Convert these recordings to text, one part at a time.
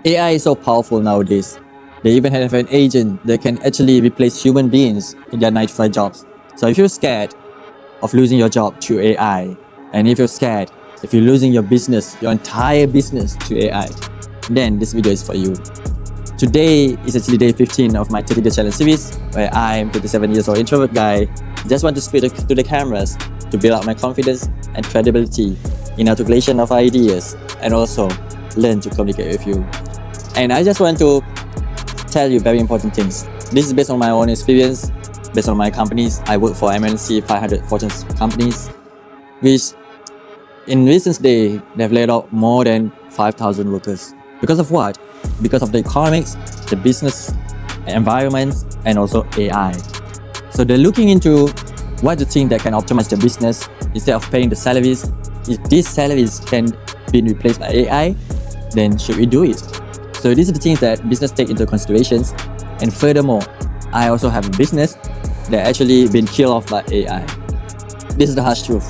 AI is so powerful nowadays. They even have an agent that can actually replace human beings in their 9 to 5 jobs. So if you're scared of losing your job to AI, and if you're scared if you're losing your business, your entire business to AI, then this video is for you. Today is actually day 15 of my 30-day challenge series, where I'm 27 years old introvert guy, just want to speak to the cameras to build up my confidence and credibility in articulation of ideas, and also learn to communicate with you. And I just want to tell you very important things. This is based on my own experience, based on my companies. I work for MNC 500 Fortune companies, which in recent days, they've laid off more than 5,000 workers. Because of what? Because of the economics, the business environments, and also AI. So they're looking into what the thing that can optimize their business instead of paying the salaries. If these salaries can be replaced by AI, then should we do it? So these are the things that business take into considerations. And furthermore, I also have a business that actually been killed off by AI. This is the harsh truth.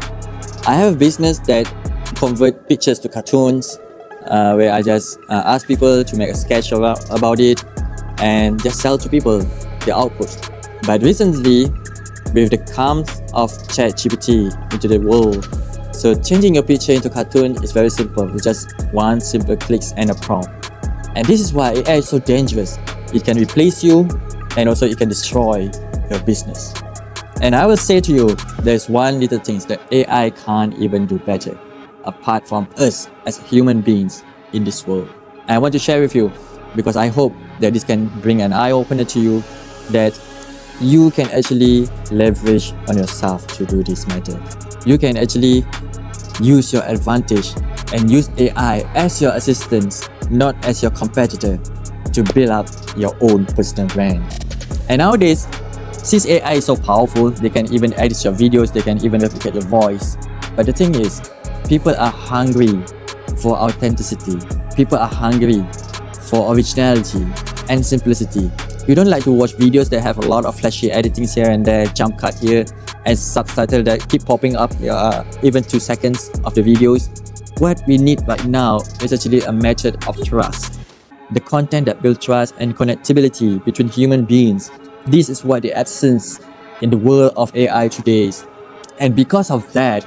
I have a business that convert pictures to cartoons, where I just ask people to make a sketch about it and just sell to people the output. But recently, with the comes of ChatGPT into the world, so changing your picture into cartoon is very simple with just one simple click and a prompt. And this is why AI is so dangerous. It can replace you, and also it can destroy your business. And I will say to you, there's one little thing that AI can't even do better, apart from us as human beings in this world. And I want to share with you, because I hope that this can bring an eye-opener to you, that you can actually leverage on yourself to do this matter. You can actually use your advantage and use AI as your assistant, not as your competitor, to build up your own personal brand. And nowadays, since AI is so powerful, they can even edit your videos, they can even replicate your voice. But the thing is, people are hungry for authenticity. People are hungry for originality and simplicity. You don't like to watch videos that have a lot of flashy editings here and there, jump cut here, and subtitles that keep popping up even 2 seconds of the videos. What we need right now is actually a method of trust. The content that builds trust and connectivity between human beings. This is what the essence in the world of AI today is. And because of that,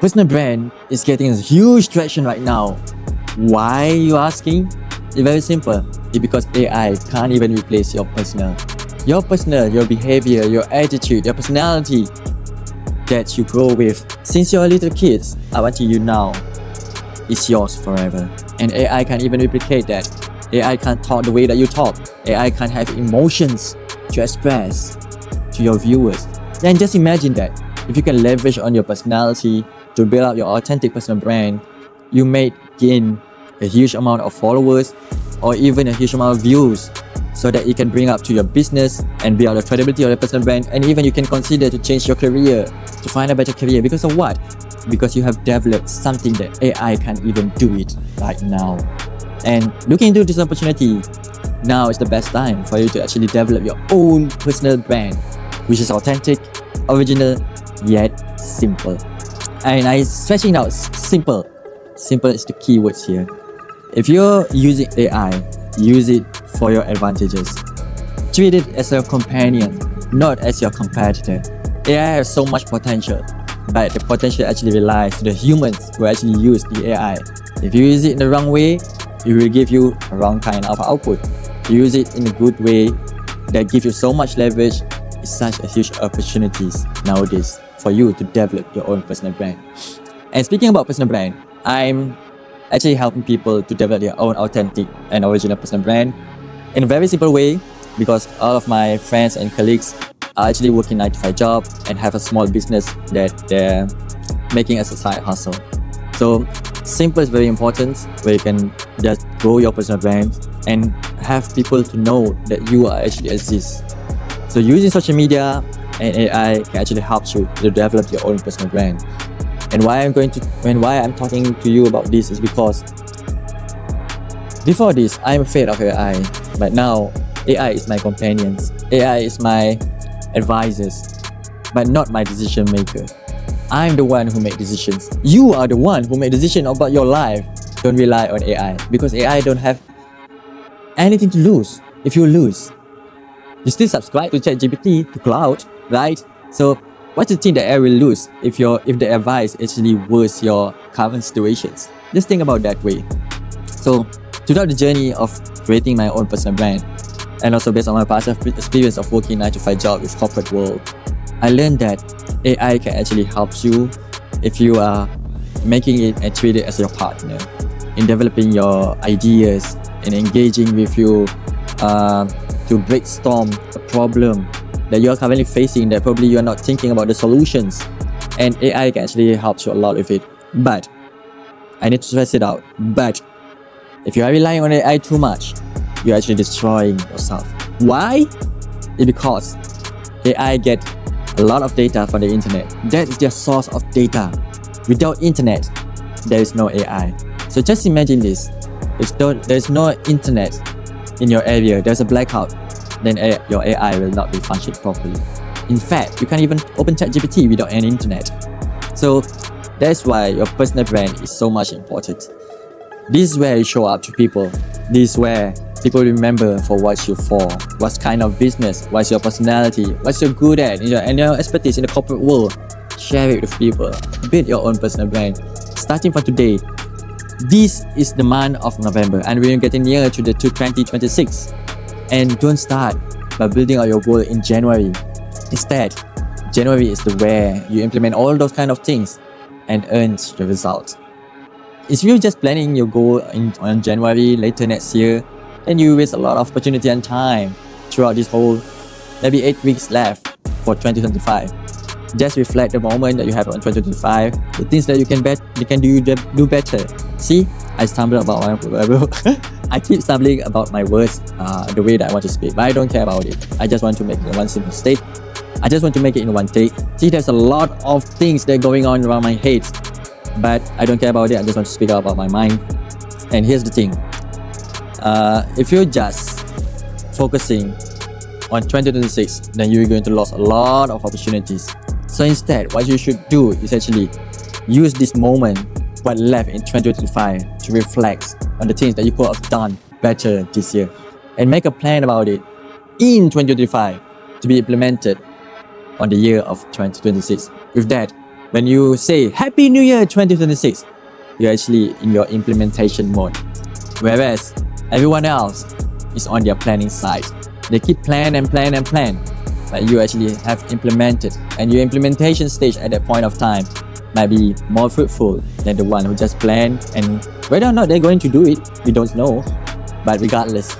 personal brand is getting a huge traction right now. Why, you asking? It's very simple. It's because AI can't even replace your personal. Your behavior, your attitude, your personality that you grow with since you're a little kid up until you now is yours forever. And AI can't even replicate that. AI can't talk the way that you talk. AI can't have emotions to express to your viewers. Then just imagine that if you can leverage on your personality to build up your authentic personal brand, you may gain a huge amount of followers or even a huge amount of views, so that it can bring up to your business and build the credibility of your personal brand. And even you can consider to change your career, to find a better career. Because of what? Because you have developed something that AI can't even do it right now. And looking into this opportunity, now is the best time for you to actually develop your own personal brand, which is authentic, original, yet simple. And I'm stretching out simple. Simple is the key words here. If you're using AI, use it for your advantages. Treat it as your companion, not as your competitor. AI has so much potential, but the potential actually relies to the humans who actually use the AI. If you use it in the wrong way, it will give you a wrong kind of output. If you use it in a good way that gives you so much leverage, it's such a huge opportunities nowadays for you to develop your own personal brand. And speaking about personal brand, I'm actually helping people to develop their own authentic and original personal brand in a very simple way, because all of my friends and colleagues are actually working 9 to 5 job and have a small business that they're making as a side hustle. So simple is very important, where you can just grow your personal brand and have people to know that you are actually exist. So using social media and AI can actually help you to develop your own personal brand. And why I'm talking to you about this is because before this, I'm afraid of AI, but now AI is my companions. AI is my advisors, but not my decision maker. I'm the one who make decisions. You are the one who make decisions about your life. don't rely on AI, because AI don't have anything to lose. If you lose, you still subscribe to ChatGPT, to cloud, right? So what's the thing that AI will lose if the advice actually worse your current situations? Just think about that way. So throughout the journey of creating my own personal brand, and also based on my past experience of working 9 to 5 job with corporate world, I learned that AI can actually help you if you are making it and treat it as your partner in developing your ideas and engaging with you to brainstorm a problem that you are currently facing that probably you are not thinking about the solutions, and AI can actually help you a lot with it. But I need to stress it out, but if you are relying on AI too much, you're actually destroying yourself. Why? It's because AI get a lot of data from the internet. That is their source of data. Without internet, there is no AI. So just imagine this. If there's no internet in your area, there's a blackout, then your AI will not be functioning properly. In fact, you can't even open ChatGPT without any internet. So that's why your personal brand is so much important. This is where you show up to people. This is where people remember for what you're for, what kind of business, what's your personality, what you're good at, and your expertise in the corporate world. Share it with people. Build your own personal brand. Starting from today, this is the month of November, and we're getting near to the 2026. And don't start by building out your goal in January. Instead, January is the where you implement all those kind of things and earn your results. If you're just planning your goal on January later next year, then you waste a lot of opportunity and time throughout this whole maybe 8 weeks left for 2025. Just reflect the moment that you have on 2025, the things that you can do better. See, I stumbled about my I keep stumbling about my words, the way that I want to speak, but I don't care about it. I just want to make it in one simple state. I just want to make it in one take. See, there's a lot of things that are going on around my head, but I don't care about it. I just want to speak out about my mind. And here's the thing. If you're just focusing on 2026, then you're going to lose a lot of opportunities. So instead, what you should do is actually use this moment, what left in 2025, to reflect on the things that you could have done better this year, and make a plan about it in 2025 to be implemented on the year of 2026. With that, when you say Happy New Year 2026, you're actually in your implementation mode. Whereas everyone else is on their planning side. They keep plan, but you actually have implemented, and your implementation stage at that point of time might be more fruitful than the one who just planned, and whether or not they're going to do it, we don't know. But regardless,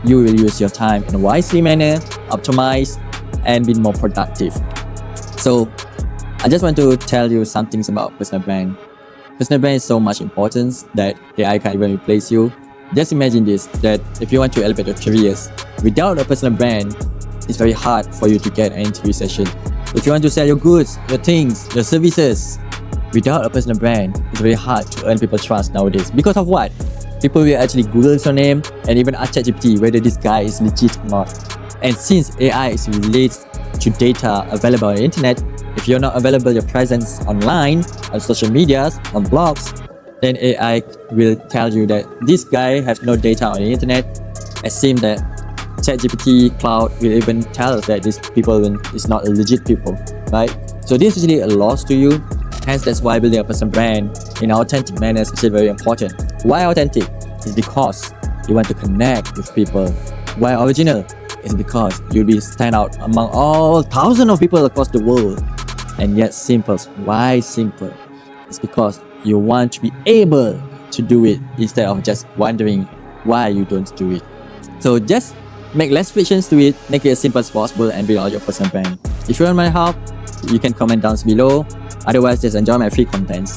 you will use your time in a wisely manner, optimize, and be more productive. So I just want to tell you some things about personal brand. Personal brand is so much important that AI can't even replace you. Just imagine this, that if you want to elevate your careers, without a personal brand, it's very hard for you to get an interview session. If you want to sell your goods, your things, your services, without a personal brand, it's very hard to earn people's trust nowadays. Because of what? People will actually Google your name and even ask ChatGPT whether this guy is legit or not. And since AI is related to data available on the internet, if you're not available your presence online, on social medias, on blogs, then AI will tell you that this guy has no data on the internet. It seems that ChatGPT cloud will even tell us that these people is not legit people, right? So this is really a loss to you. Hence, that's why building a personal brand in an authentic manner is actually very important. Why authentic? It's because you want to connect with people. Why original? It's because you'll be stand out among all thousands of people across the world. And yet simple. Why simple? It's because you want to be able to do it instead of just wondering why you don't do it. So just make less frictions to it, make it as simple as possible, and build out your personal brand. If you want my help, you can comment down below. Otherwise, just enjoy my free contents.